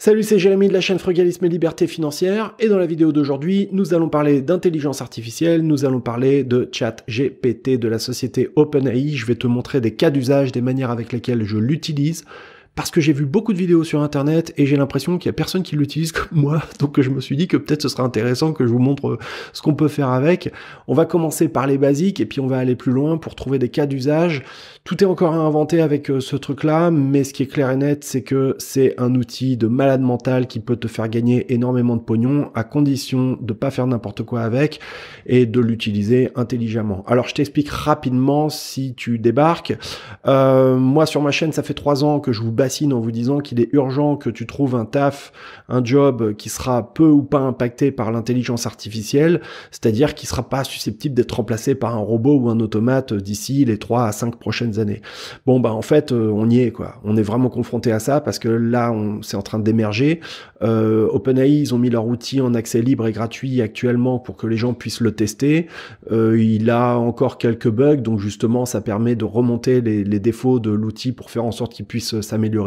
Salut, c'est Jérémy de la chaîne Frugalisme et Liberté Financière, et dans la vidéo d'aujourd'hui, nous allons parler d'intelligence artificielle, nous allons parler de ChatGPT de la société OpenAI. Je vais te montrer des cas d'usage, des manières avec lesquelles je l'utilise, parce que j'ai vu beaucoup de vidéos sur internet et j'ai l'impression qu'il y a personne qui l'utilise comme moi, donc je me suis dit que peut-être ce serait intéressant que je vous montre ce qu'on peut faire avec. On va commencer par les basiques et puis on va aller plus loin pour trouver des cas d'usage. Tout est encore à inventer avec ce truc-là, mais ce qui est clair et net, c'est que c'est un outil de malade mental qui peut te faire gagner énormément de pognon à condition de pas faire n'importe quoi avec et de l'utiliser intelligemment. Alors je t'explique rapidement si tu débarques. Moi sur ma chaîne, ça fait 3 ans que je vous en vous disant qu'il est urgent que tu trouves un taf, un job qui sera peu ou pas impacté par l'intelligence artificielle, c'est-à-dire qui sera pas susceptible d'être remplacé par un robot ou un automate d'ici les 3 à 5 prochaines années. Bon bah en fait on y est quoi, on est vraiment confronté à ça parce que là c'est en train d'émerger. OpenAI ils ont mis leur outil en accès libre et gratuit actuellement pour que les gens puissent le tester. Il a encore quelques bugs, donc justement ça permet de remonter les défauts de l'outil pour faire en sorte qu'il puisse s'améliorer.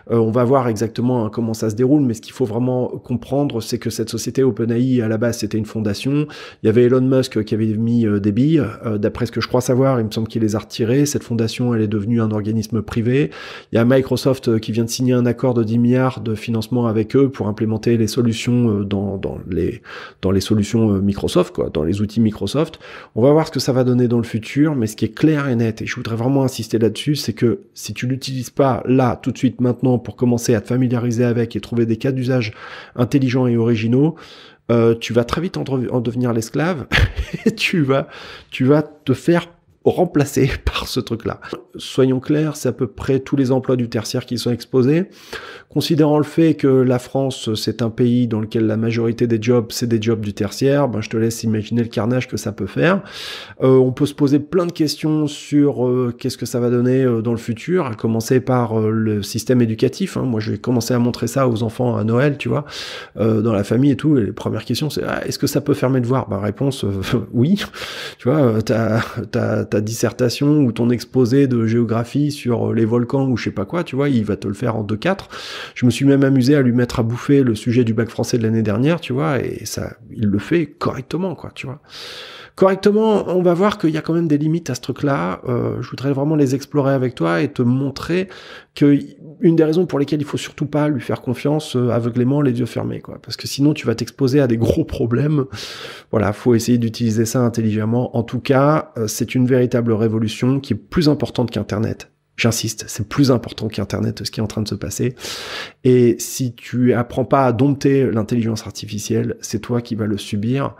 On va voir exactement comment ça se déroule, mais ce qu'il faut vraiment comprendre, c'est que cette société OpenAI, à la base, c'était une fondation. Il y avait Elon Musk qui avait mis des billes. D'après ce que je crois savoir, il me semble qu'il les a retirées. Cette fondation, elle est devenue un organisme privé. Il y a Microsoft qui vient de signer un accord de 10 milliards de financement avec eux pour implémenter les solutions dans les solutions Microsoft, quoi, dans les outils Microsoft. On va voir ce que ça va donner dans le futur, mais ce qui est clair et net, et je voudrais vraiment insister là-dessus, c'est que si tu l'utilises pas là, tout de suite maintenant pour commencer à te familiariser avec et trouver des cas d'usage intelligents et originaux, tu vas très vite en devenir l'esclave et tu vas te faire remplacé par ce truc-là. Soyons clairs, c'est à peu près tous les emplois du tertiaire qui sont exposés. Considérant le fait que la France, c'est un pays dans lequel la majorité des jobs, c'est des jobs du tertiaire, ben, je te laisse imaginer le carnage que ça peut faire. On peut se poser plein de questions sur qu'est-ce que ça va donner dans le futur, à commencer par le système éducatif. Hein. Moi, je vais commencer à montrer ça aux enfants à Noël, tu vois, dans la famille et tout. Et les premières questions, c'est est-ce que ça peut faire mes devoirs? Ben, réponse, oui. Tu vois, ta dissertation ou ton exposé de géographie sur les volcans ou je sais pas quoi, tu vois, il va te le faire en 2-4. Je me suis même amusé à lui mettre à bouffer le sujet du bac français de l'année dernière, tu vois, et ça, il le fait correctement, quoi, tu vois. Correctement, on va voir qu'il y a quand même des limites à ce truc-là. Je voudrais vraiment les explorer avec toi et te montrer que une des raisons pour lesquelles il faut surtout pas lui faire confiance aveuglément, les yeux fermés, quoi. Parce que sinon, tu vas t'exposer à des gros problèmes. Voilà, faut essayer d'utiliser ça intelligemment. En tout cas, c'est une véritable révolution qui est plus importante qu'Internet. J'insiste, c'est plus important qu'Internet ce qui est en train de se passer. Et si tu apprends pas à dompter l'intelligence artificielle, c'est toi qui vas le subir.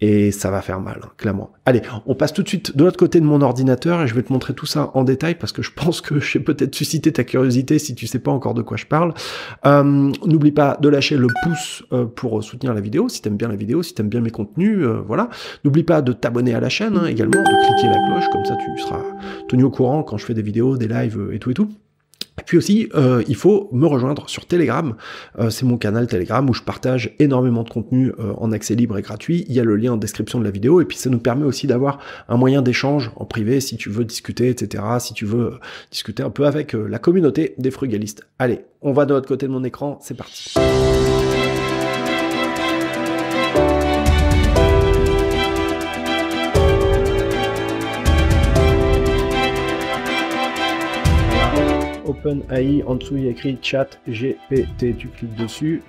Et ça va faire mal, hein, clairement. Allez, on passe tout de suite de l'autre côté de mon ordinateur et je vais te montrer tout ça en détail parce que je pense que j'ai peut-être suscité ta curiosité si tu sais pas encore de quoi je parle. N'oublie pas de lâcher le pouce pour soutenir la vidéo, si t'aimes bien la vidéo, si t'aimes bien mes contenus, voilà. N'oublie pas de t'abonner à la chaîne, hein, également, de cliquer la cloche, comme ça tu seras tenu au courant quand je fais des vidéos, des lives et tout et tout. Et puis aussi, il faut me rejoindre sur Telegram. C'est mon canal Telegram où je partage énormément de contenu en accès libre et gratuit. Il y a le lien en description de la vidéo. Et puis ça nous permet aussi d'avoir un moyen d'échange en privé si tu veux discuter, etc. Si tu veux discuter un peu avec la communauté des frugalistes. Allez, on va de l'autre côté de mon écran. C'est parti. OpenAI, en dessous il y a écrit ChatGPT, tu cliques dessus.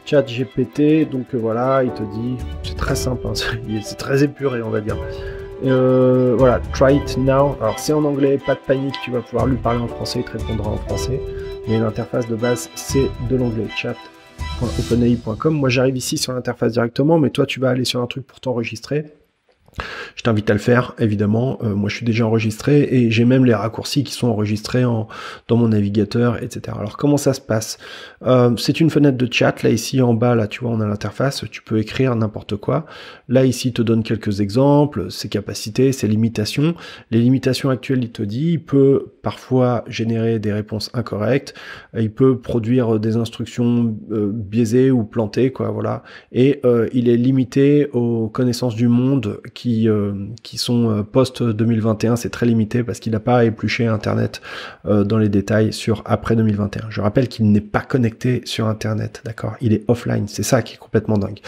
ChatGPT, donc voilà, il te dit, c'est très simple, hein, c'est très épuré on va dire. Voilà, try it now. Alors c'est en anglais, pas de panique, tu vas pouvoir lui parler en français, il te répondra en français. Mais l'interface de base c'est de l'anglais, chat.openai.com. Moi j'arrive ici sur l'interface directement, mais toi tu vas aller sur un truc pour t'enregistrer. Je t'invite à le faire, évidemment. Moi, je suis déjà enregistré et j'ai même les raccourcis qui sont enregistrés dans mon navigateur, etc. Alors, comment ça se passe? C'est une fenêtre de chat. Là, ici, en bas, là, tu vois, on a l'interface. Tu peux écrire n'importe quoi. Là, ici, il te donne quelques exemples, ses capacités, ses limitations. Les limitations actuelles, il te dit, il peut parfois générer des réponses incorrectes. Il peut produire des instructions biaisées ou plantées, quoi, voilà. Et il est limité aux connaissances du monde qui qui sont post-2021, c'est très limité parce qu'il n'a pas épluché Internet dans les détails sur après 2021. Je rappelle qu'il n'est pas connecté sur Internet, d'accord? Il est offline, c'est ça qui est complètement dingue.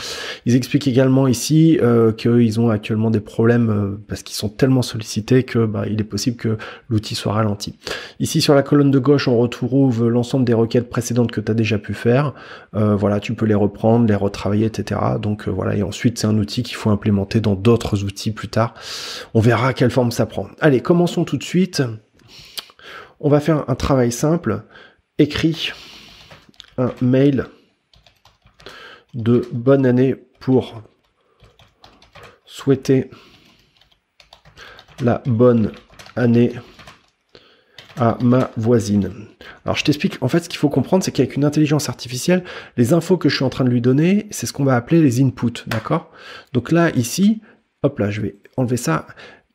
Ils expliquent également ici qu'ils ont actuellement des problèmes parce qu'ils sont tellement sollicités que il est possible que l'outil soit ralenti. Ici, sur la colonne de gauche, on retrouve l'ensemble des requêtes précédentes que tu as déjà pu faire. Voilà, tu peux les reprendre, les retravailler, etc. Donc voilà, et ensuite, c'est un outil qu'il faut implémenter dans d'autres outils plus tard. On verra quelle forme ça prend. Allez, commençons tout de suite. On va faire un travail simple. Écris un mail de bonne année pour souhaiter la bonne année à ma voisine. Alors je t'explique, en fait ce qu'il faut comprendre, c'est qu'avec une intelligence artificielle, les infos que je suis en train de lui donner, c'est ce qu'on va appeler les inputs, d'accord? Donc là, ici, hop là, je vais enlever ça.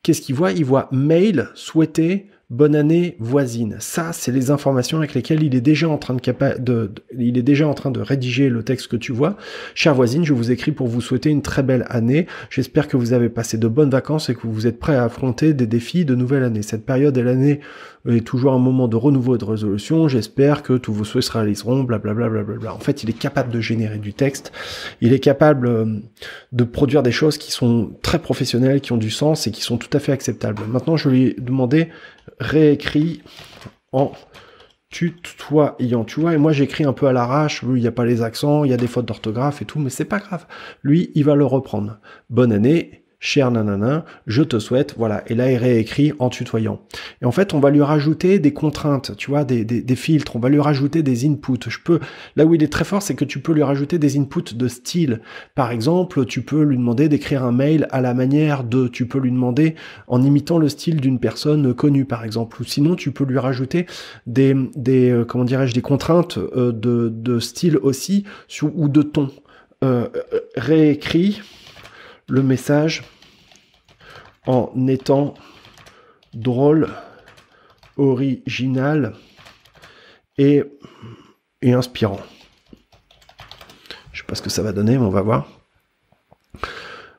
Qu'est-ce qu'il voit? Il voit mail, souhaiter, bonne année, voisine. Ça, c'est les informations avec lesquelles il est déjà en train de rédiger le texte que tu vois. Chère voisine, je vous écris pour vous souhaiter une très belle année. J'espère que vous avez passé de bonnes vacances et que vous êtes prêts à affronter des défis de nouvelle année. Cette période et l'année est toujours un moment de renouveau et de résolution. J'espère que tous vos souhaits se réaliseront, blablabla. En fait, il est capable de générer du texte. Il est capable de produire des choses qui sont très professionnelles, qui ont du sens et qui sont tout à fait acceptables. Maintenant, je lui ai demandé réécrit en tutoyant, tu vois, et moi j'écris un peu à l'arrache, il n'y a pas les accents, il y a des fautes d'orthographe et tout, mais c'est pas grave. Lui, il va le reprendre. Bonne année, cher nanana, je te souhaite, voilà, et là il réécrit en tutoyant. Et en fait, on va lui rajouter des contraintes, tu vois, des filtres, on va lui rajouter des inputs. Là où il est très fort, c'est que tu peux lui rajouter des inputs de style. Par exemple, tu peux lui demander d'écrire un mail à la manière de, tu peux lui demander en imitant le style d'une personne connue, par exemple. Ou sinon, tu peux lui rajouter des comment dirais-je, des contraintes de style aussi, ou de ton. Réécrit le message en étant drôle, original et inspirant. Je sais pas ce que ça va donner, mais on va voir.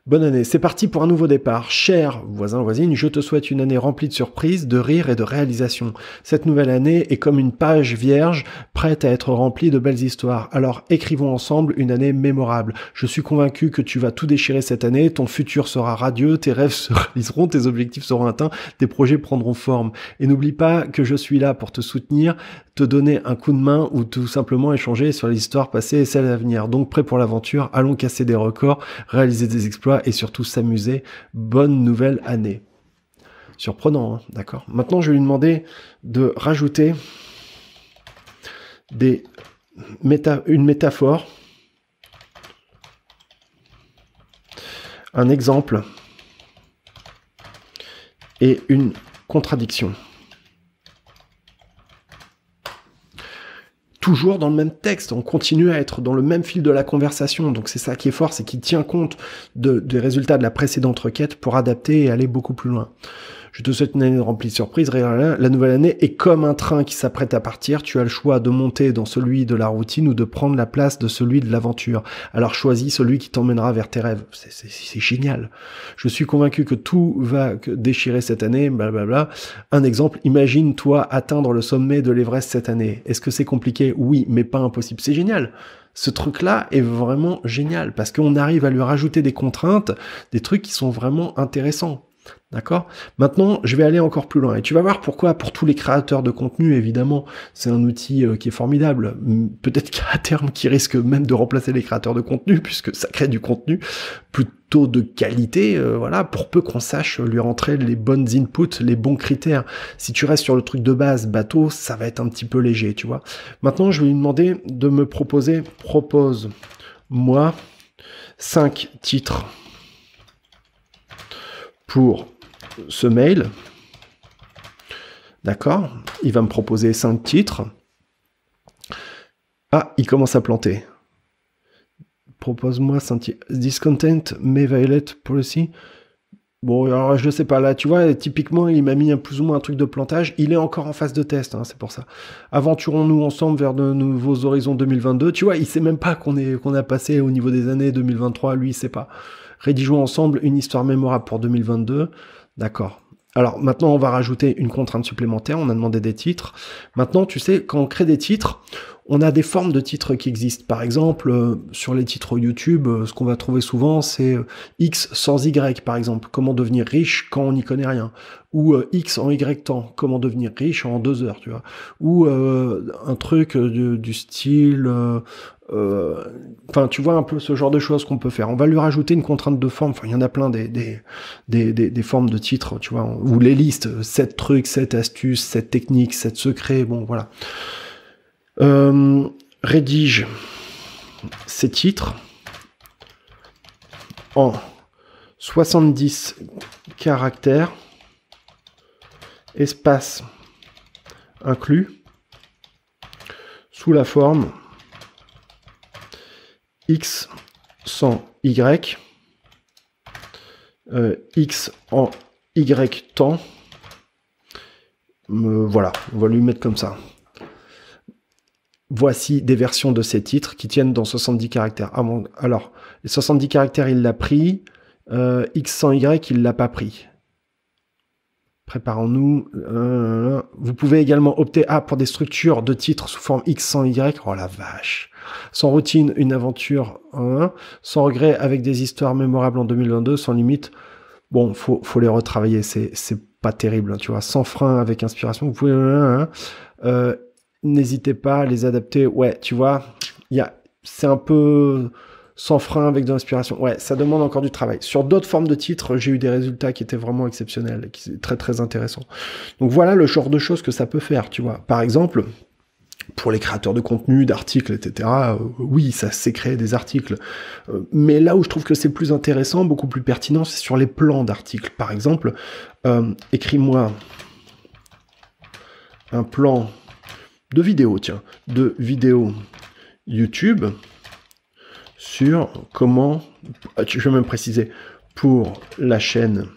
Bonne année, c'est parti pour un nouveau départ. Cher voisin, voisine, je te souhaite une année remplie de surprises, de rires et de réalisations. Cette nouvelle année est comme une page vierge, prête à être remplie de belles histoires. Alors écrivons ensemble une année mémorable. Je suis convaincu que tu vas tout déchirer cette année, ton futur sera radieux, tes rêves se réaliseront, tes objectifs seront atteints, tes projets prendront forme. Et n'oublie pas que je suis là pour te soutenir, te donner un coup de main ou tout simplement échanger sur l'histoire passée et celle à venir. Donc prêt pour l'aventure, allons casser des records, réaliser des exploits et surtout s'amuser. Bonne nouvelle année. Surprenant, hein, d'accord. Maintenant, je vais lui demander de rajouter une métaphore, un exemple et une contradiction. Toujours dans le même texte, on continue à être dans le même fil de la conversation, donc c'est ça qui est fort, c'est qu'il tient compte des résultats de la précédente requête pour adapter et aller beaucoup plus loin. Je te souhaite une année remplie de surprises, la nouvelle année est comme un train qui s'apprête à partir, tu as le choix de monter dans celui de la routine ou de prendre la place de celui de l'aventure. Alors choisis celui qui t'emmènera vers tes rêves. C'est génial. Je suis convaincu que tout va déchirer cette année, blablabla. Un exemple, imagine-toi atteindre le sommet de l'Everest cette année. Est-ce que c'est compliqué? Oui, mais pas impossible. C'est génial. Ce truc-là est vraiment génial parce qu'on arrive à lui rajouter des contraintes, des trucs qui sont vraiment intéressants. D'accord? Maintenant, je vais aller encore plus loin. Et tu vas voir pourquoi, pour tous les créateurs de contenu, évidemment, c'est un outil qui est formidable. Peut-être qu'à terme, qui risque même de remplacer les créateurs de contenu, puisque ça crée du contenu plutôt de qualité, voilà, pour peu qu'on sache lui rentrer les bonnes inputs, les bons critères. Si tu restes sur le truc de base, bateau, ça va être un petit peu léger, tu vois. Maintenant, je vais lui demander de me propose-moi 5 titres pour ce mail, d'accord, il va me proposer 5 titres. Ah, il commence à planter. Propose-moi 5 titres. This content may violate policy. Bon, alors je sais pas, là, tu vois, typiquement, il m'a mis plus ou moins un truc de plantage. Il est encore en phase de test, hein, c'est pour ça. Aventurons-nous ensemble vers de nouveaux horizons 2022. Tu vois, il sait même pas qu'on a passé au niveau des années 2023. Lui, il sait pas. Rédigeons ensemble une histoire mémorable pour 2022. D'accord. Alors maintenant, on va rajouter une contrainte supplémentaire. On a demandé des titres. Maintenant, tu sais, quand on crée des titres, on a des formes de titres qui existent. Par exemple, sur les titres YouTube, ce qu'on va trouver souvent, c'est X sans Y, par exemple. Comment devenir riche quand on n'y connaît rien. Ou X en Y temps. Comment devenir riche en 2 heures, tu vois. Ou un truc du style... Enfin, tu vois un peu ce genre de choses qu'on peut faire. On va lui rajouter une contrainte de forme. Enfin, il y en a plein des formes de titres, tu vois, ou les listes, 7 trucs, 7 astuces, 7 techniques, 7 secrets, bon, voilà. Rédige ces titres en 70 caractères, espace inclus, sous la forme X sans Y, X en Y temps. Voilà, on va lui mettre comme ça. Voici des versions de ces titres qui tiennent dans 70 caractères. Ah bon, alors, les 70 caractères, il l'a pris. X sans Y, il l'a pas pris. Préparons-nous. Vous pouvez également opter pour des structures de titres sous forme X sans Y. Oh la vache. Sans routine, une aventure. Sans regret, avec des histoires mémorables en 2022, sans limite. Bon, faut les retravailler. C'est pas terrible, hein, tu vois. Sans frein, avec inspiration. Vous pouvez... n'hésitez pas à les adapter. Ouais, tu vois, c'est un peu sans frein avec de l'inspiration. Ouais, ça demande encore du travail. Sur d'autres formes de titres, j'ai eu des résultats qui étaient vraiment exceptionnels, qui étaient très très intéressants. Donc voilà le genre de choses que ça peut faire, tu vois. Par exemple, pour les créateurs de contenu, d'articles, etc., oui, ça sait créer des articles. Mais là où je trouve que c'est plus intéressant, beaucoup plus pertinent, c'est sur les plans d'articles. Par exemple, écris-moi un plan de vidéo, tiens, de vidéo YouTube sur comment, je vais même préciser, pour la chaîne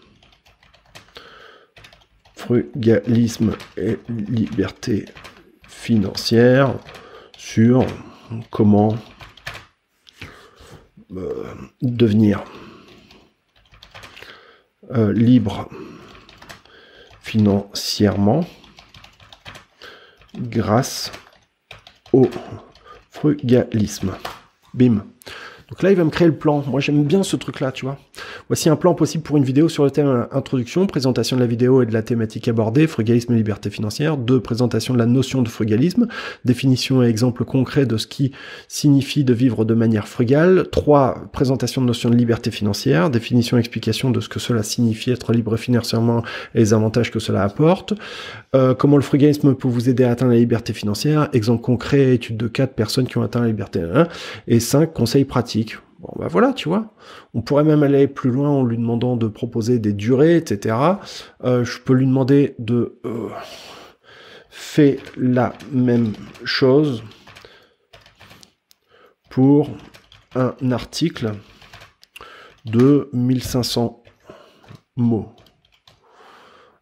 Frugalisme et Liberté Financière, sur comment devenir libre financièrement grâce au frugalisme. Bim. Donc là, il va me créer le plan. Moi, j'aime bien ce truc-là, tu vois. Voici un plan possible pour une vidéo sur le thème introduction, présentation de la vidéo et de la thématique abordée, frugalisme et liberté financière. 2, présentation de la notion de frugalisme, définition et exemple concret de ce qui signifie de vivre de manière frugale. 3, présentation de notion de liberté financière, définition et explication de ce que cela signifie être libre financièrement et les avantages que cela apporte. Comment le frugalisme peut vous aider à atteindre la liberté financière, exemple concret, étude de cas de personnes qui ont atteint la liberté. Et 5, conseils pratiques. Bon, bah voilà, tu vois. On pourrait même aller plus loin en lui demandant de proposer des durées, etc. Je peux lui demander de faire la même chose pour un article de 1500 mots.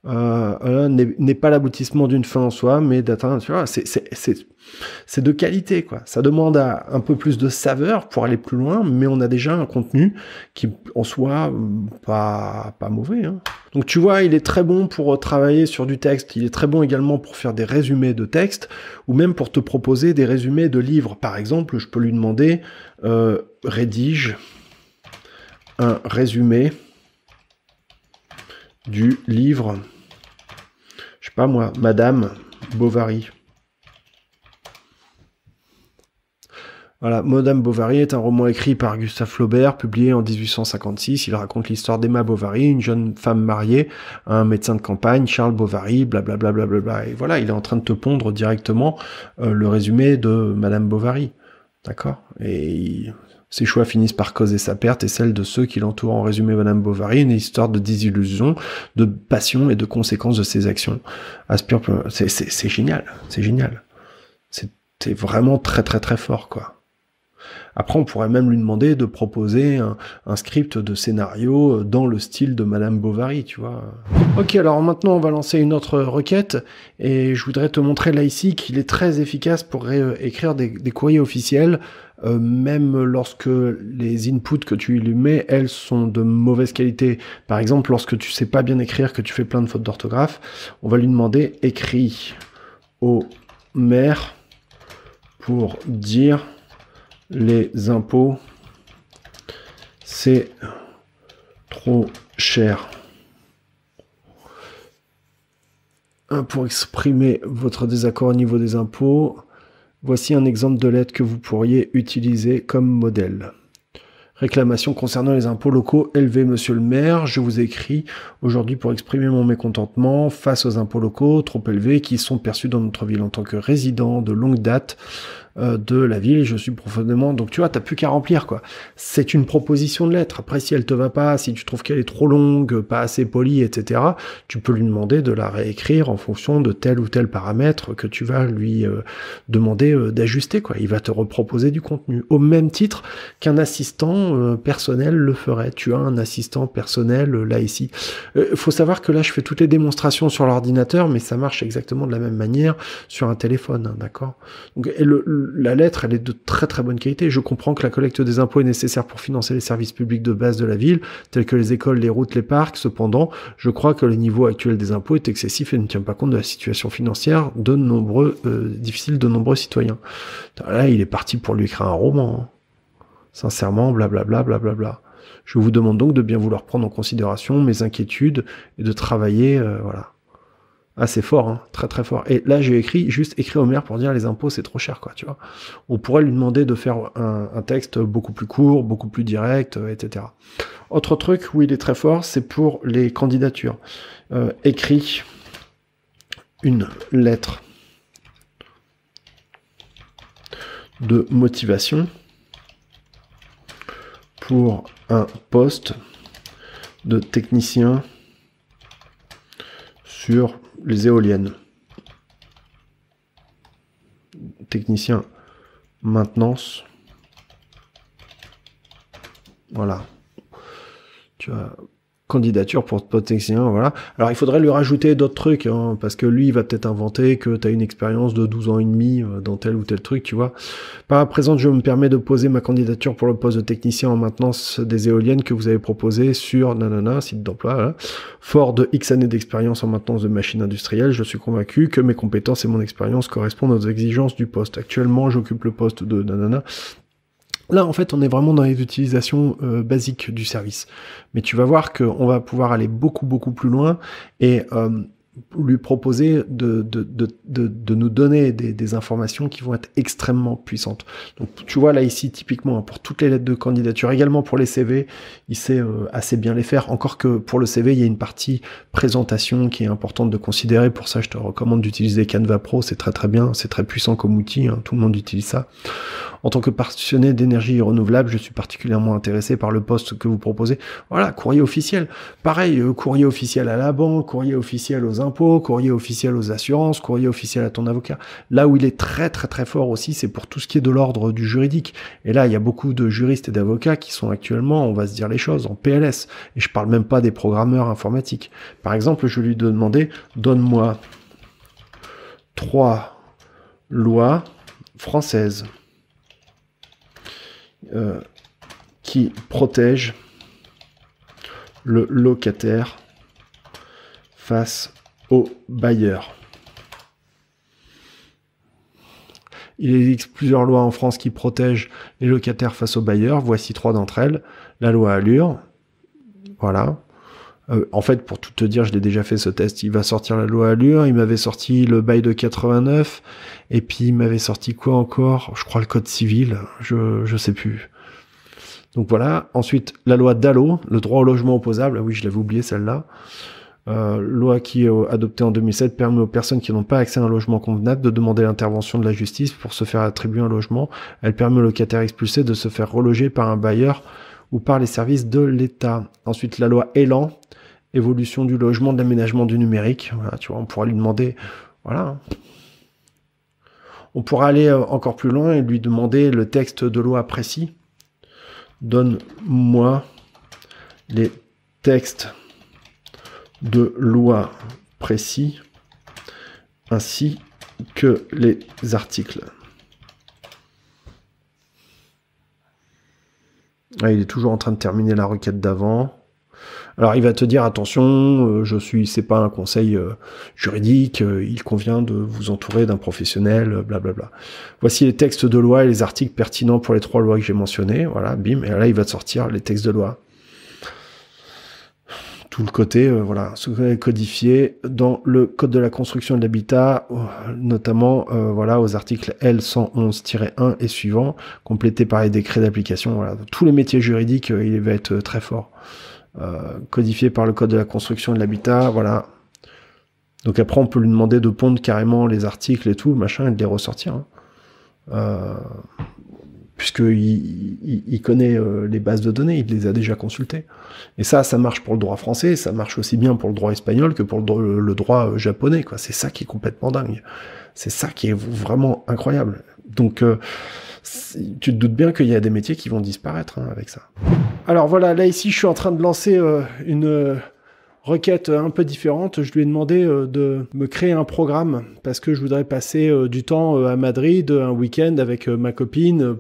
N'est pas l'aboutissement d'une fin en soi, mais d'atteindre, tu vois, c'est de qualité, quoi. Ça demande un peu plus de saveur pour aller plus loin, mais on a déjà un contenu qui, en soi, pas mauvais, hein. Donc tu vois, il est très bon pour travailler sur du texte, il est très bon également pour faire des résumés de texte, ou même pour te proposer des résumés de livres. Par exemple, je peux lui demander, rédige un résumé du livre, je sais pas moi, Madame Bovary. Voilà, Madame Bovary est un roman écrit par Gustave Flaubert, publié en 1856. Il raconte l'histoire d'Emma Bovary, une jeune femme mariée à un médecin de campagne, Charles Bovary, blablabla. Bla. Et voilà, il est en train de te pondre directement le résumé de Madame Bovary. D'accord ? Et ses choix finissent par causer sa perte et celle de ceux qui l'entourent. En résumé, Madame Bovary, une histoire de désillusion, de passion et de conséquences de ses actions. C'est génial, c'est génial. C'est vraiment très très très fort, quoi. Après, on pourrait même lui demander de proposer un script de scénario dans le style de Madame Bovary, tu vois. Ok, alors maintenant, on va lancer une autre requête, et je voudrais te montrer là ici qu'il est très efficace pour écrire des courriers officiels, même lorsque les inputs que tu lui mets, elles sont de mauvaise qualité. Par exemple, lorsque tu sais pas bien écrire, que tu fais plein de fautes d'orthographe, on va lui demander « Écris au maire pour dire... les impôts, c'est trop cher. Pour exprimer votre désaccord au niveau des impôts, voici un exemple de lettre que vous pourriez utiliser comme modèle. Réclamation concernant les impôts locaux élevés, monsieur le maire. Je vous écris aujourd'hui pour exprimer mon mécontentement face aux impôts locaux trop élevés qui sont perçus dans notre ville en tant que résident de longue date de la ville. Je suis profondément... Donc tu vois, t'as plus qu'à remplir, quoi. C'est une proposition de lettre. Après, si elle te va pas, si tu trouves qu'elle est trop longue, pas assez polie, etc., tu peux lui demander de la réécrire en fonction de tel ou tel paramètre que tu vas lui demander d'ajuster, quoi. Il va te reproposer du contenu. Au même titre qu'un assistant personnel le ferait. Tu as un assistant personnel là ici. Faut savoir que là, je fais toutes les démonstrations sur l'ordinateur, mais ça marche exactement de la même manière sur un téléphone, hein, d'accord? Donc, la lettre, elle est de très très bonne qualité. Je comprends que la collecte des impôts est nécessaire pour financer les services publics de base de la ville, tels que les écoles, les routes, les parcs. Cependant, je crois que le niveau actuel des impôts est excessif et ne tient pas compte de la situation financière difficile de nombreux citoyens. Là, il est parti pour lui écrire un roman. Hein. Sincèrement, blablabla, blablabla. Je vous demande donc de bien vouloir prendre en considération mes inquiétudes et de travailler, voilà. Ah, c'est fort, hein, très très fort. Et là, j'ai juste écrit au maire pour dire les impôts, c'est trop cher, quoi, tu vois. On pourrait lui demander de faire un texte beaucoup plus court, beaucoup plus direct, etc. Autre truc où il est très fort, c'est pour les candidatures. Écrit une lettre de motivation pour un poste de technicien sur les éoliennes. Technicien maintenance. Voilà. Tu as candidature pour technicien, voilà. Alors, il faudrait lui rajouter d'autres trucs, hein, parce que lui, il va peut-être inventer que tu as une expérience de 12 ans et demi dans tel ou tel truc, tu vois. Par à présent, je me permets de poser ma candidature pour le poste de technicien en maintenance des éoliennes que vous avez proposé sur nanana, site d'emploi, voilà. Fort de X années d'expérience en maintenance de machines industrielles, je suis convaincu que mes compétences et mon expérience correspondent aux exigences du poste. Actuellement, j'occupe le poste de nanana. Là, en fait, on est vraiment dans les utilisations basiques du service. Mais tu vas voir qu'on va pouvoir aller beaucoup, beaucoup plus loin et lui proposer de nous donner des informations qui vont être extrêmement puissantes. Donc, tu vois, là, ici, typiquement, hein, pour toutes les lettres de candidature, également pour les CV, il sait assez bien les faire. Encore que pour le CV, il y a une partie présentation qui est importante de considérer. Pour ça, je te recommande d'utiliser Canva Pro. C'est très, très bien. C'est très puissant comme outil. Hein, tout le monde utilise ça. En tant que passionné d'énergie renouvelable, je suis particulièrement intéressé par le poste que vous proposez. Voilà, courrier officiel. Pareil, courrier officiel à la banque, courrier officiel aux impôts, courrier officiel aux assurances, courrier officiel à ton avocat. Là où il est très très très fort aussi, c'est pour tout ce qui est de l'ordre du juridique. Et là, il y a beaucoup de juristes et d'avocats qui sont actuellement, on va se dire les choses, en PLS. Et je parle même pas des programmeurs informatiques. Par exemple, je lui demandais, donne-moi 3 lois françaises qui protège le locataire face au bailleur. Il existe plusieurs lois en France qui protègent les locataires face aux bailleurs. Voici 3 d'entre elles. La loi Allure. Voilà. En fait, pour tout te dire, je l'ai déjà fait ce test. Il va sortir la loi Allure. Il m'avait sorti le bail de 89. Et puis, il m'avait sorti quoi encore? Je crois le code civil. Je sais plus. Donc voilà. Ensuite, la loi Dallot, le droit au logement opposable. Ah oui, je l'avais oublié celle-là. Loi qui, adoptée en 2007, permet aux personnes qui n'ont pas accès à un logement convenable de demander l'intervention de la justice pour se faire attribuer un logement. Elle permet au locataire expulsé de se faire reloger par un bailleur ou par les services de l'État. Ensuite, la loi Elan, évolution du logement, de l'aménagement du numérique. Voilà, tu vois, on pourra lui demander, voilà. On pourra aller encore plus loin et lui demander le texte de loi précis. Donne-moi les textes de loi précis ainsi que les articles. Ah, il est toujours en train de terminer la requête d'avant. Alors il va te dire attention, c'est pas un conseil juridique, il convient de vous entourer d'un professionnel, blablabla. Voici les textes de loi et les articles pertinents pour les 3 lois que j'ai mentionnées. Voilà, bim, et là il va te sortir les textes de loi. Tout le côté, voilà, codifié dans le code de la construction et de l'habitat, notamment voilà, aux articles L111-1 et suivants, complétés par les décrets d'application. Voilà, tous les métiers juridiques, il va être très fort. Codifié par le code de la construction et de l'habitat, voilà. Donc après, on peut lui demander de pondre carrément les articles et tout, machin, et de les ressortir. Hein. Puisqu'il connaît les bases de données, il les a déjà consultées. Et ça marche pour le droit français, ça marche aussi bien pour le droit espagnol que pour le droit japonais, quoi. C'est ça qui est complètement dingue. C'est ça qui est vraiment incroyable. Donc, tu te doutes bien qu'il y a des métiers qui vont disparaître avec ça. Alors voilà, là ici, je suis en train de lancer une requête un peu différente. Je lui ai demandé de me créer un programme parce que je voudrais passer du temps à Madrid un week-end avec ma copine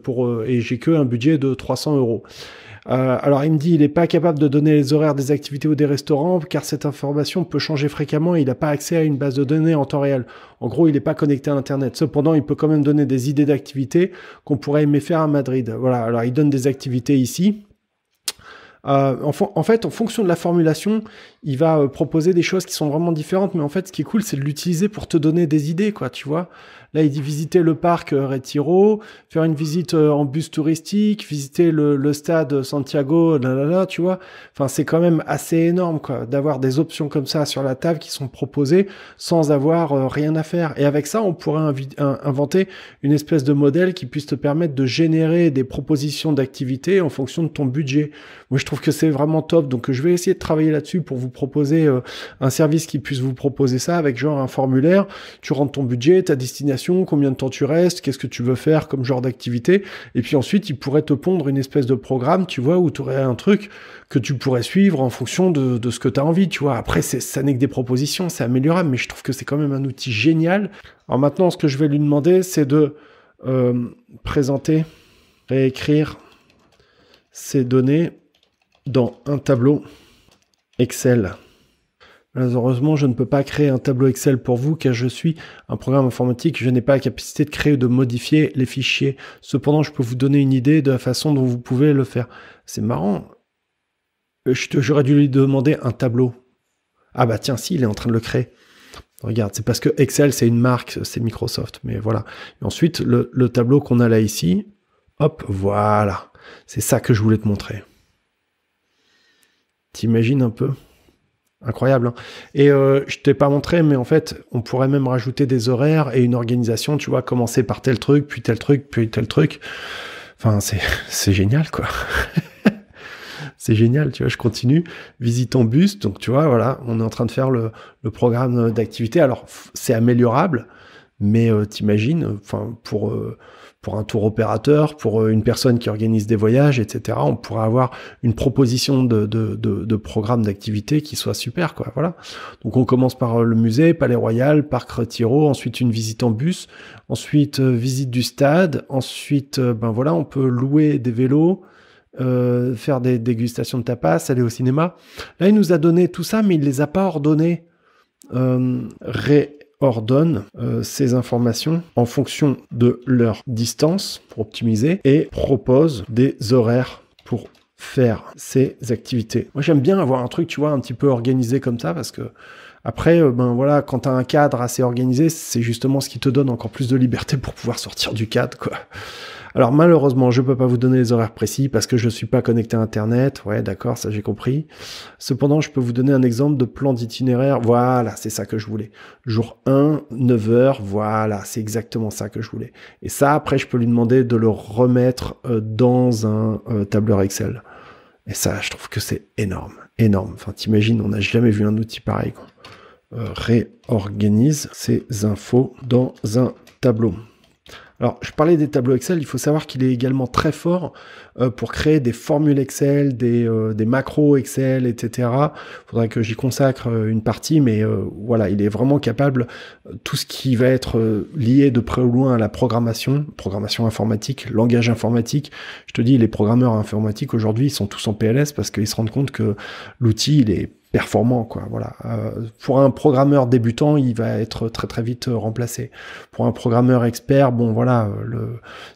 et j'ai que un budget de 300 €. Alors il me dit il n'est pas capable de donner les horaires des activités ou des restaurants car cette information peut changer fréquemment et il n'a pas accès à une base de données en temps réel. En gros, il n'est pas connecté à Internet. Cependant, il peut quand même donner des idées d'activités qu'on pourrait aimer faire à Madrid. Voilà, alors il donne des activités ici. En fait, en fonction de la formulation, il va proposer des choses qui sont vraiment différentes, mais en fait, ce qui est cool, c'est de l'utiliser pour te donner des idées, quoi, tu vois. Là, il dit visiter le parc Retiro, faire une visite en bus touristique, visiter le stade Santiago, tu vois. Enfin, c'est quand même assez énorme, quoi, d'avoir des options comme ça sur la table qui sont proposées sans avoir rien à faire. Et avec ça, on pourrait inventer une espèce de modèle qui puisse te permettre de générer des propositions d'activités en fonction de ton budget. Moi, je trouve que c'est vraiment top. Donc, je vais essayer de travailler là-dessus pour vous proposer un service qui puisse vous proposer ça avec genre un formulaire. Tu rentres ton budget, ta destination, combien de temps tu restes, qu'est-ce que tu veux faire comme genre d'activité. Et puis ensuite, il pourrait te pondre une espèce de programme, tu vois, où tu aurais un truc que tu pourrais suivre en fonction de ce que tu as envie, tu vois. Après, ça n'est que des propositions, c'est améliorable, mais je trouve que c'est quand même un outil génial. Alors maintenant, ce que je vais lui demander, c'est de présenter, réécrire ces données dans un tableau Excel. Malheureusement, je ne peux pas créer un tableau Excel pour vous car je suis un programme informatique. Je n'ai pas la capacité de créer ou de modifier les fichiers. Cependant, je peux vous donner une idée de la façon dont vous pouvez le faire. C'est marrant. J'aurais dû lui demander un tableau. Ah bah tiens, si, il est en train de le créer. Regarde, c'est parce que Excel, c'est une marque, c'est Microsoft. Mais voilà. Et ensuite, le tableau qu'on a là ici, hop, voilà. C'est ça que je voulais te montrer. T'imagines un peu ? Incroyable, hein. Et je t'ai pas montré, mais en fait, on pourrait même rajouter des horaires et une organisation, tu vois, commencer par tel truc, puis tel truc, puis tel truc. Enfin, c'est génial, quoi. C'est génial, tu vois, je continue. Visite en bus, donc tu vois, voilà, on est en train de faire le programme d'activité. Alors, c'est améliorable, mais t'imagines, enfin, pour un tour opérateur, pour une personne qui organise des voyages, etc., on pourrait avoir une proposition de programme d'activité qui soit super, quoi, voilà. Donc on commence par le musée, Palais Royal, Parc Retiro, ensuite une visite en bus, ensuite visite du stade, ensuite, ben voilà, on peut louer des vélos, faire des dégustations de tapas, aller au cinéma. Là, il nous a donné tout ça, mais il les a pas ordonnés. Ordonne ces informations en fonction de leur distance pour optimiser et propose des horaires pour faire ces activités. Moi, j'aime bien avoir un truc, tu vois, un petit peu organisé comme ça parce que après, ben voilà, quand tu as un cadre assez organisé, c'est justement ce qui te donne encore plus de liberté pour pouvoir sortir du cadre, quoi. Alors malheureusement, je peux pas vous donner les horaires précis parce que je suis pas connecté à Internet. Ouais, d'accord, ça j'ai compris. Cependant, je peux vous donner un exemple de plan d'itinéraire. Voilà, c'est ça que je voulais. Jour 1, 9h, voilà, c'est exactement ça que je voulais. Et ça, après, je peux lui demander de le remettre dans un tableur Excel. Et ça, je trouve que c'est énorme, énorme. Enfin, t'imagines, on n'a jamais vu un outil pareil, quoi. Réorganise ces infos dans un tableau. Alors, je parlais des tableaux Excel, il faut savoir qu'il est également très fort pour créer des formules Excel, des macros Excel, etc. Il faudrait que j'y consacre une partie, mais voilà, il est vraiment capable, tout ce qui va être lié de près ou loin à la programmation informatique, langage informatique. Je te dis, les programmeurs informatiques aujourd'hui, ils sont tous en PLS parce qu'ils se rendent compte que l'outil, il est performant, quoi. Voilà. Pour un programmeur débutant, il va être très très vite remplacé. Pour un programmeur expert, bon voilà,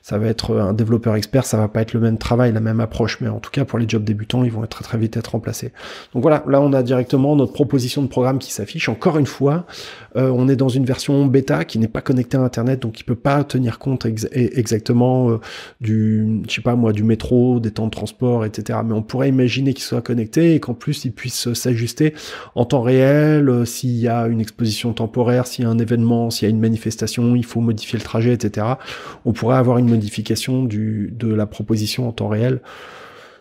ça va être un développeur expert, ça va pas être le même travail, la même approche, mais en tout cas pour les jobs débutants, ils vont très très vite être remplacés. Donc voilà, là on a directement notre proposition de programme qui s'affiche. Encore une fois, on est dans une version bêta qui n'est pas connectée à Internet, donc qui peut pas tenir compte exactement du, je sais pas moi, du métro, des temps de transport, etc. Mais on pourrait imaginer qu'il soit connecté et qu'en plus il puisse s'ajuster en temps réel, s'il y a une exposition temporaire, s'il y a un événement, s'il y a une manifestation, il faut modifier le trajet, etc. On pourrait avoir une modification de la proposition en temps réel.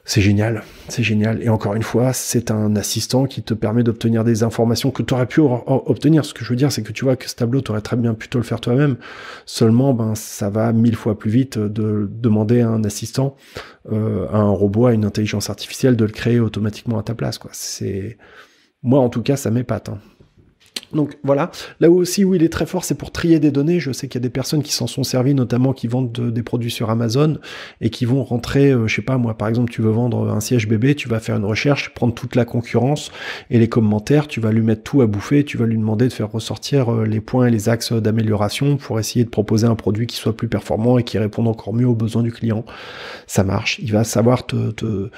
C'est génial, c'est génial. Et encore une fois, c'est un assistant qui te permet d'obtenir des informations que tu aurais pu obtenir. Ce que je veux dire, c'est que tu vois que ce tableau, tu aurais très bien pu te le faire toi-même. Seulement, ben, ça va 1000 fois plus vite de demander à un assistant, à un robot, à une intelligence artificielle, de le créer automatiquement à ta place, quoi. Moi, en tout cas, ça m'épate, hein. Donc voilà, là aussi où il est très fort, c'est pour trier des données. Je sais qu'il y a des personnes qui s'en sont servies, notamment qui vendent des produits sur Amazon et qui vont rentrer, je sais pas moi, par exemple, tu veux vendre un siège bébé, tu vas faire une recherche, prendre toute la concurrence et les commentaires, tu vas lui mettre tout à bouffer, tu vas lui demander de faire ressortir les points et les axes d'amélioration pour essayer de proposer un produit qui soit plus performant et qui réponde encore mieux aux besoins du client. Ça marche, il va savoir te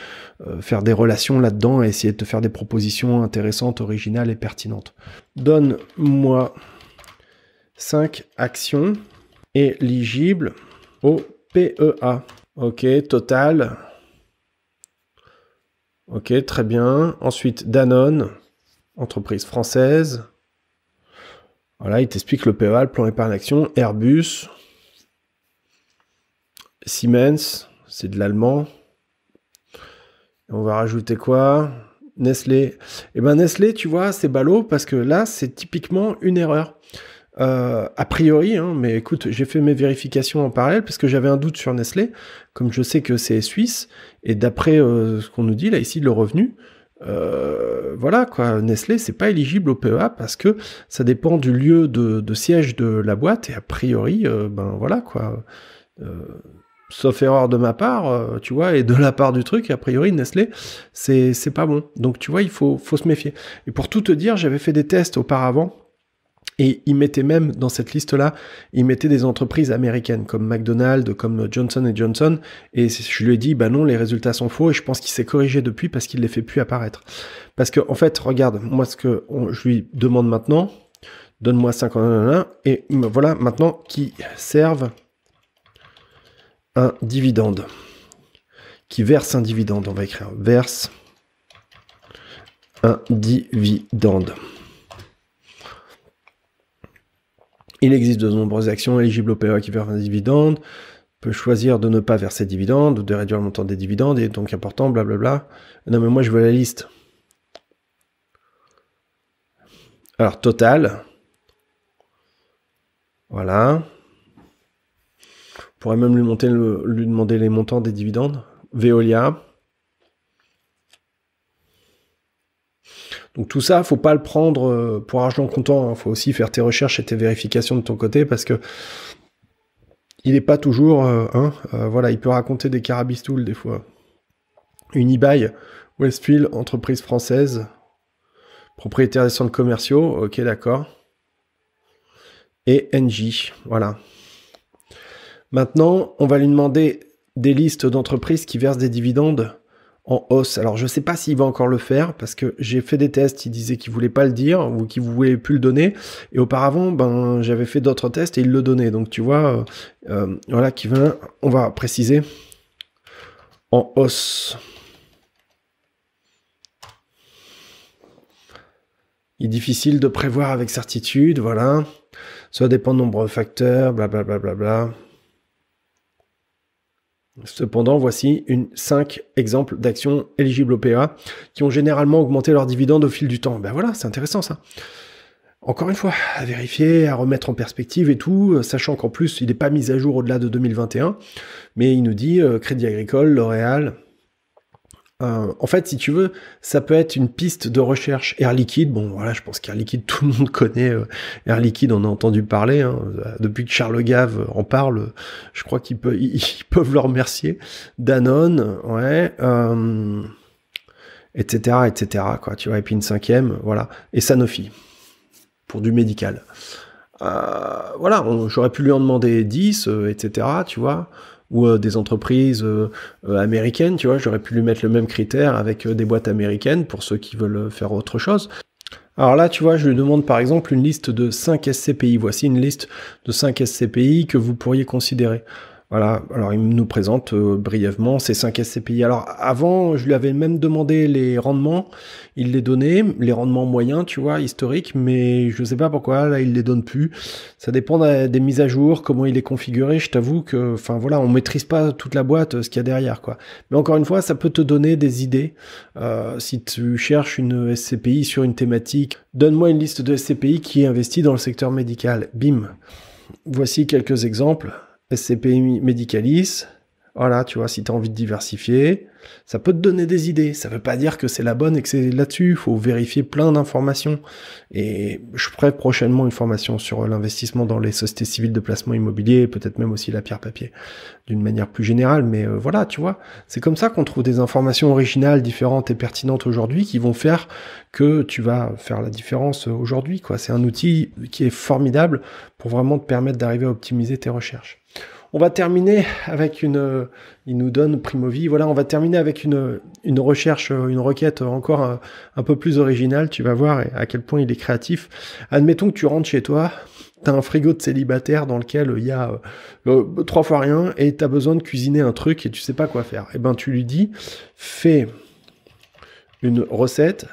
faire des relations là-dedans et essayer de te faire des propositions intéressantes, originales et pertinentes. Donne-moi 5 actions éligibles au PEA. Ok, Total. Ok, très bien. Ensuite, Danone, entreprise française. Voilà, il t'explique le PEA, le plan épargne action. Airbus. Siemens, c'est de l'allemand. On va rajouter quoi ? Nestlé. Eh ben Nestlé, tu vois, c'est ballot parce que là, c'est typiquement une erreur. A priori, hein, mais écoute, j'ai fait mes vérifications en parallèle parce que j'avais un doute sur Nestlé, comme je sais que c'est suisse, et d'après ce qu'on nous dit là ici, le revenu, voilà quoi, Nestlé, c'est pas éligible au PEA parce que ça dépend du lieu de siège de la boîte, et a priori, ben voilà quoi. Sauf erreur de ma part, tu vois, et de la part du truc, a priori, Nestlé, c'est pas bon. Donc, tu vois, il faut se méfier. Et pour tout te dire, j'avais fait des tests auparavant, et ils mettaient même, dans cette liste-là, ils mettaient des entreprises américaines, comme McDonald's, comme Johnson & Johnson, et je lui ai dit, bah non, les résultats sont faux, et je pense qu'il s'est corrigé depuis, parce qu'il les fait plus apparaître. Parce que, en fait, regarde, moi, je lui demande maintenant, donne-moi 50, et voilà, maintenant, qui servent un dividende, qui verse un dividende, on va écrire verse un dividende. Il existe de nombreuses actions éligibles au PEA qui versent un dividende, peut choisir de ne pas verser de dividende ou de réduire le montant des dividendes, et donc important, blablabla. Non mais moi je veux la liste. Alors Total, voilà. On pourrait même lui demander les montants des dividendes. Veolia. Donc tout ça, faut pas le prendre pour argent comptant. Faut aussi faire tes recherches et tes vérifications de ton côté parce que il n'est pas toujours, voilà, il peut raconter des carabistoules des fois. Unibail, Westfield, entreprise française, propriétaire des centres commerciaux, ok d'accord. Et Engie, voilà. Maintenant, on va lui demander des listes d'entreprises qui versent des dividendes en hausse. Alors, je ne sais pas s'il va encore le faire, parce que j'ai fait des tests, il disait qu'il ne voulait pas le dire, ou qu'il ne voulait plus le donner, et auparavant, ben, j'avais fait d'autres tests et il le donnait. Donc, tu vois, voilà, on va préciser en hausse. Il est difficile de prévoir avec certitude, voilà. Ça dépend de nombreux facteurs, blablabla. Bla, bla, bla. Cependant, voici 5 exemples d'actions éligibles au PEA qui ont généralement augmenté leurs dividendes au fil du temps. Ben voilà, c'est intéressant ça. Encore une fois, à vérifier, à remettre en perspective et tout, sachant qu'en plus, il n'est pas mis à jour au-delà de 2021, mais il nous dit Crédit Agricole, L'Oréal. En fait, si tu veux, ça peut être une piste de recherche. Air Liquide, bon voilà, je pense qu'Air Liquide, tout le monde connaît Air Liquide, on a entendu parler, hein, depuis que Charles Gave en parle, je crois qu'ils peuvent le remercier. Danone, ouais, etc., quoi, tu vois, et puis une cinquième, voilà, et Sanofi, pour du médical. Voilà, j'aurais pu lui en demander 10, etc., tu vois, ou des entreprises américaines, tu vois, j'aurais pu lui mettre le même critère avec des boîtes américaines pour ceux qui veulent faire autre chose. Alors là, tu vois, je lui demande par exemple une liste de 5 SCPI. Voici une liste de 5 SCPI que vous pourriez considérer. Voilà, alors il nous présente brièvement ces 5 SCPI. Alors avant, je lui avais même demandé les rendements, il les donnait, les rendements moyens, tu vois, historiques, mais je sais pas pourquoi, là il les donne plus. Ça dépend des mises à jour, comment il est configuré, je t'avoue que, enfin voilà, on maîtrise pas toute la boîte, ce qu'il y a derrière, quoi. Mais encore une fois, ça peut te donner des idées. Si tu cherches une SCPI sur une thématique, donne-moi une liste de SCPI qui est investie dans le secteur médical. Bim. Voici quelques exemples. SCPI Medicalis, voilà, tu vois, si tu as envie de diversifier, ça peut te donner des idées. Ça veut pas dire que c'est la bonne et que c'est là-dessus. Il faut vérifier plein d'informations. Et je ferai prochainement une formation sur l'investissement dans les sociétés civiles de placement immobilier, peut-être même aussi la pierre papier, d'une manière plus générale. Mais voilà, tu vois, c'est comme ça qu'on trouve des informations originales, différentes et pertinentes aujourd'hui qui vont faire que tu vas faire la différence aujourd'hui, quoi. C'est un outil qui est formidable pour vraiment te permettre d'arriver à optimiser tes recherches. On va terminer avec il nous donne Primovi, voilà, on va terminer avec une recherche, une requête encore un peu plus originale, tu vas voir à quel point il est créatif. Admettons que tu rentres chez toi, t'as un frigo de célibataire dans lequel il y a 3 fois rien, et t'as besoin de cuisiner un truc et tu sais pas quoi faire. Et ben tu lui dis, fais une recette,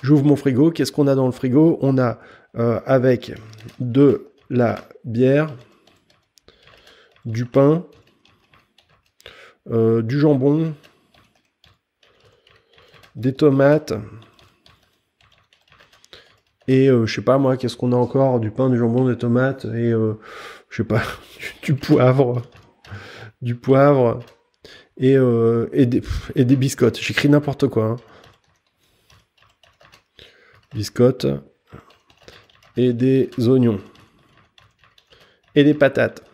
j'ouvre mon frigo, qu'est-ce qu'on a dans le frigo? On a avec de la bière, du pain, du jambon, des tomates, et je sais pas moi, qu'est-ce qu'on a encore? Du pain, du jambon, des tomates, et je sais pas, du poivre, et des biscottes. J'écris n'importe quoi. Hein. Biscottes, et des oignons, et des patates.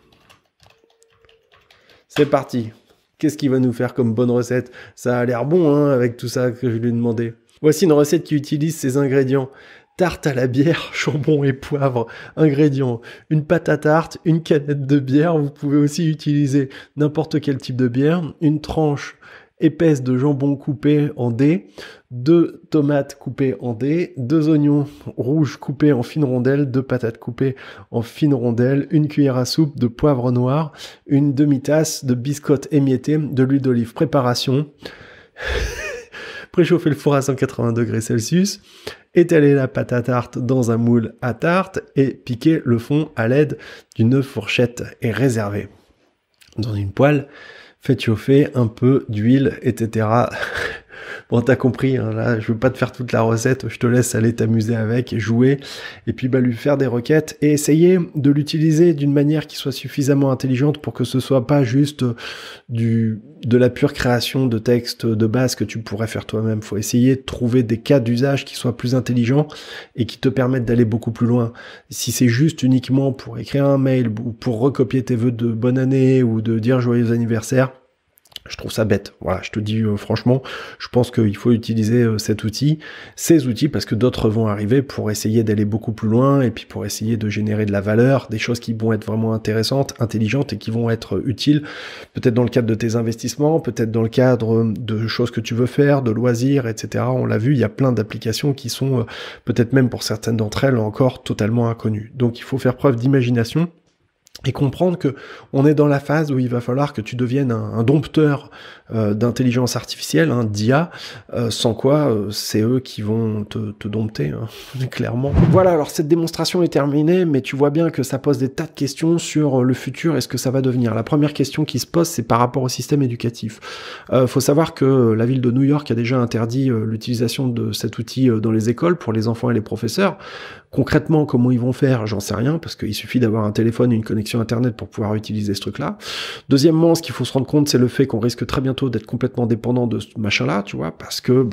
C'est parti. Qu'est-ce qu'il va nous faire comme bonne recette? Ça a l'air bon, hein, avec tout ça que je lui ai demandé. Voici une recette qui utilise ces ingrédients. Tarte à la bière, jambon et poivre. Ingrédients. Une pâte à tarte, une canette de bière. Vous pouvez aussi utiliser n'importe quel type de bière. Une tranche épaisse de jambon coupé en dés, 2 tomates coupées en dés, 2 oignons rouges coupés en fines rondelles, 2 patates coupées en fines rondelles, une cuillère à soupe de poivre noir, une demi-tasse de biscottes émiettées, de l'huile d'olive. Préparation. Préchauffer le four à 180 degrés Celsius, étaler la pâte à tarte dans un moule à tarte et piquer le fond à l'aide d'une fourchette et réserver dans une poêle. Faites chauffer un peu d'huile, etc. Bon, t'as compris, hein, là, je veux pas te faire toute la recette, je te laisse aller t'amuser avec, jouer, et puis lui faire des requêtes, et essayer de l'utiliser d'une manière qui soit suffisamment intelligente pour que ce soit pas juste de la pure création de texte de base que tu pourrais faire toi-même. Faut essayer de trouver des cas d'usage qui soient plus intelligents et qui te permettent d'aller beaucoup plus loin. Si c'est juste uniquement pour écrire un mail ou pour recopier tes vœux de bonne année ou de dire joyeux anniversaire, je trouve ça bête. Voilà, je te dis franchement, je pense qu'il faut utiliser ces outils, parce que d'autres vont arriver pour essayer d'aller beaucoup plus loin et puis pour essayer de générer de la valeur, des choses qui vont être vraiment intéressantes, intelligentes et qui vont être utiles, peut-être dans le cadre de tes investissements, peut-être dans le cadre de choses que tu veux faire, de loisirs, etc. On l'a vu, il y a plein d'applications qui sont peut-être même pour certaines d'entre elles encore totalement inconnues. Donc il faut faire preuve d'imagination. et comprendre que on est dans la phase où il va falloir que tu deviennes un dompteur d'intelligence artificielle, d'IA, sans quoi c'est eux qui vont te dompter, clairement. Voilà, alors cette démonstration est terminée, mais tu vois bien que ça pose des tas de questions sur le futur et ce que ça va devenir. La première question qui se pose, c'est par rapport au système éducatif. Faut savoir que la ville de New York a déjà interdit l'utilisation de cet outil dans les écoles pour les enfants et les professeurs. Concrètement, comment ils vont faire, j'en sais rien, parce qu'il suffit d'avoir un téléphone et une connexion Internet pour pouvoir utiliser ce truc-là. Deuxièmement, ce qu'il faut se rendre compte, c'est le fait qu'on risque très bientôt d'être complètement dépendant de ce machin-là, tu vois, parce que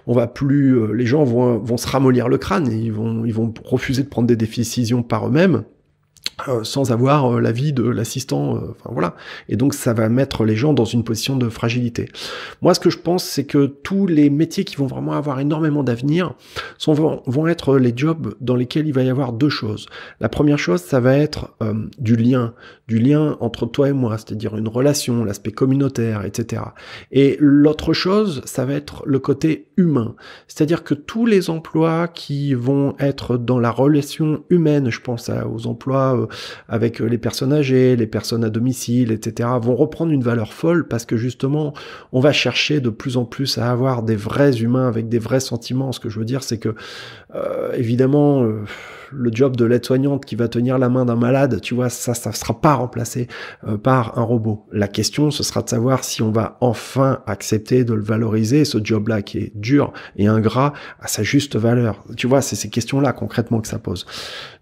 on va plus, les gens vont se ramollir le crâne et ils vont refuser de prendre des décisions par eux-mêmes. Sans avoir l'avis de l'assistant, enfin voilà. Et donc ça va mettre les gens dans une position de fragilité. Moi, ce que je pense, c'est que tous les métiers qui vont vraiment avoir énormément d'avenir vont être les jobs dans lesquels il va y avoir deux choses. La première chose, ça va être du lien entre toi et moi, c'est-à-dire une relation, l'aspect communautaire, etc. Et l'autre chose, ça va être le côté humain, c'est-à-dire que tous les emplois qui vont être dans la relation humaine, je pense aux emplois avec les personnes âgées, les personnes à domicile, etc., vont reprendre une valeur folle parce que justement, on va chercher de plus en plus à avoir des vrais humains avec des vrais sentiments. Ce que je veux dire, c'est que, évidemment, le job de l'aide-soignante qui va tenir la main d'un malade, tu vois, ça sera pas remplacé par un robot. La question, ce sera de savoir si on va enfin accepter de le valoriser, ce job-là qui est dur et ingrat, à sa juste valeur. Tu vois, c'est ces questions-là concrètement que ça pose.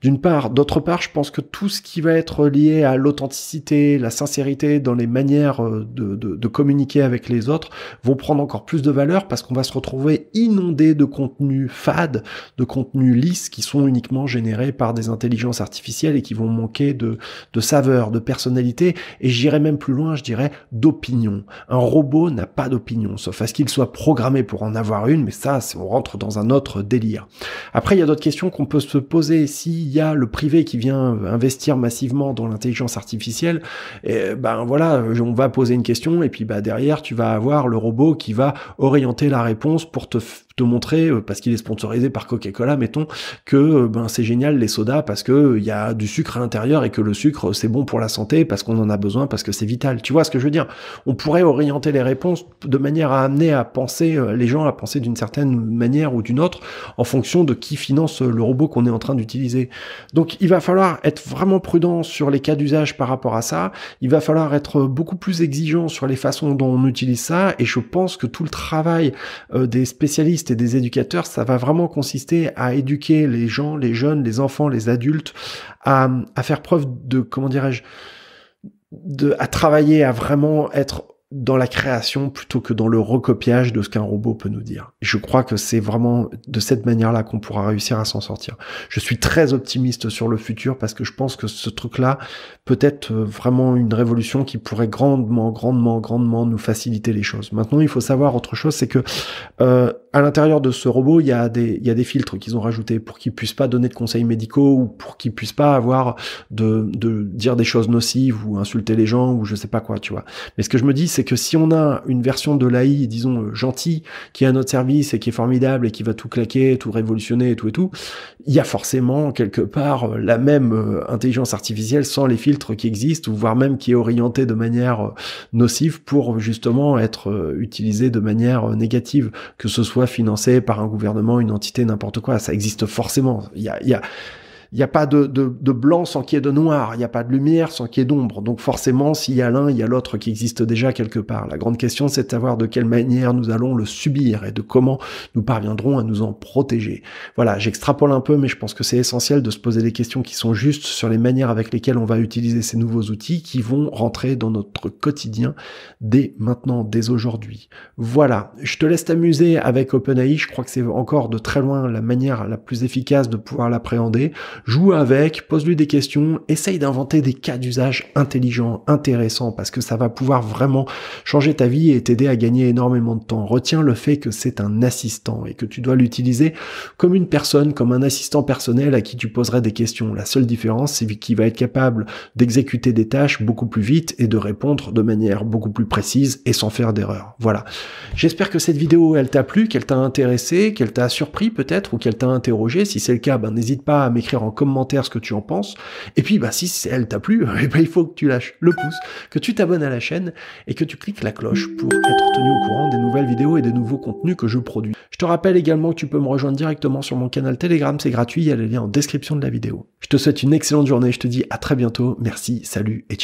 D'une part. D'autre part, je pense que tout ce qui va être lié à l'authenticité, la sincérité dans les manières de communiquer avec les autres vont prendre encore plus de valeur parce qu'on va se retrouver inondé de contenus fades, de contenus lisses qui sont uniquement générés par des intelligences artificielles et qui vont manquer de saveur, de personnalité, et j'irais même plus loin, je dirais d'opinion. Un robot n'a pas d'opinion, sauf à ce qu'il soit programmé pour en avoir une, mais ça, on rentre dans un autre délire. Après, il y a d'autres questions qu'on peut se poser. S'il y a le privé qui vient investir massivement dans l'intelligence artificielle, et voilà, on va poser une question, et puis derrière, tu vas avoir le robot qui va orienter la réponse pour te montrer, parce qu'il est sponsorisé par Coca-Cola, mettons, que c'est génial les sodas parce que il y a du sucre à l'intérieur et que le sucre c'est bon pour la santé parce qu'on en a besoin, parce que c'est vital. Tu vois ce que je veux dire? On pourrait orienter les réponses de manière à amener à penser les gens à penser d'une certaine manière ou d'une autre en fonction de qui finance le robot qu'on est en train d'utiliser. Donc il va falloir être vraiment prudent sur les cas d'usage par rapport à ça. Il va falloir être beaucoup plus exigeant sur les façons dont on utilise ça, et je pense que tout le travail des spécialistes et des éducateurs, ça va vraiment consister à éduquer les gens, les jeunes, les enfants, les adultes, à faire preuve de, comment dirais-je, à travailler, à vraiment être dans la création plutôt que dans le recopiage de ce qu'un robot peut nous dire. Je crois que c'est vraiment de cette manière-là qu'on pourra réussir à s'en sortir. Je suis très optimiste sur le futur parce que je pense que ce truc-là peut être vraiment une révolution qui pourrait grandement nous faciliter les choses. Maintenant, il faut savoir autre chose, c'est que à l'intérieur de ce robot, il y a des filtres qu'ils ont rajoutés pour qu'ils puissent pas donner de conseils médicaux ou pour qu'ils puissent pas avoir de dire des choses nocives ou insulter les gens ou je sais pas quoi, tu vois. Mais ce que je me dis, c'est que si on a une version de l'AI, disons, gentille, qui est à notre service et qui est formidable et qui va tout claquer, tout révolutionner et tout, il y a forcément quelque part la même intelligence artificielle sans les filtres qui existent, ou voire même qui est orientée de manière nocive pour justement être utilisée de manière négative, que ce soit financé par un gouvernement, une entité, n'importe quoi. Ça existe forcément. Il n'y a pas de blanc sans qu'il y ait de noir, il n'y a pas de lumière sans qu'il y ait d'ombre. Donc forcément, s'il y a l'un, il y a l'autre qui existe déjà quelque part. La grande question, c'est de savoir de quelle manière nous allons le subir et de comment nous parviendrons à nous en protéger. Voilà, j'extrapole un peu, mais je pense que c'est essentiel de se poser des questions qui sont justes sur les manières avec lesquelles on va utiliser ces nouveaux outils qui vont rentrer dans notre quotidien dès maintenant, dès aujourd'hui. Voilà, je te laisse t'amuser avec OpenAI. Je crois que c'est encore de très loin la manière la plus efficace de pouvoir l'appréhender. Joue avec, pose-lui des questions, essaye d'inventer des cas d'usage intelligents, intéressants, parce que ça va pouvoir vraiment changer ta vie et t'aider à gagner énormément de temps. Retiens le fait que c'est un assistant et que tu dois l'utiliser comme une personne, comme un assistant personnel à qui tu poserais des questions. La seule différence, c'est qu'il va être capable d'exécuter des tâches beaucoup plus vite et de répondre de manière beaucoup plus précise et sans faire d'erreur. Voilà. J'espère que cette vidéo, elle t'a plu, qu'elle t'a intéressé, qu'elle t'a surpris peut-être ou qu'elle t'a interrogé. Si c'est le cas, n'hésite pas à m'écrire en commentaire ce que tu en penses. Et puis, si elle t'a plu, il faut que tu lâches le pouce, que tu t'abonnes à la chaîne et que tu cliques la cloche pour être tenu au courant des nouvelles vidéos et des nouveaux contenus que je produis. Je te rappelle également que tu peux me rejoindre directement sur mon canal Telegram, c'est gratuit, il y a le lien en description de la vidéo. Je te souhaite une excellente journée, je te dis à très bientôt, merci, salut et ciao.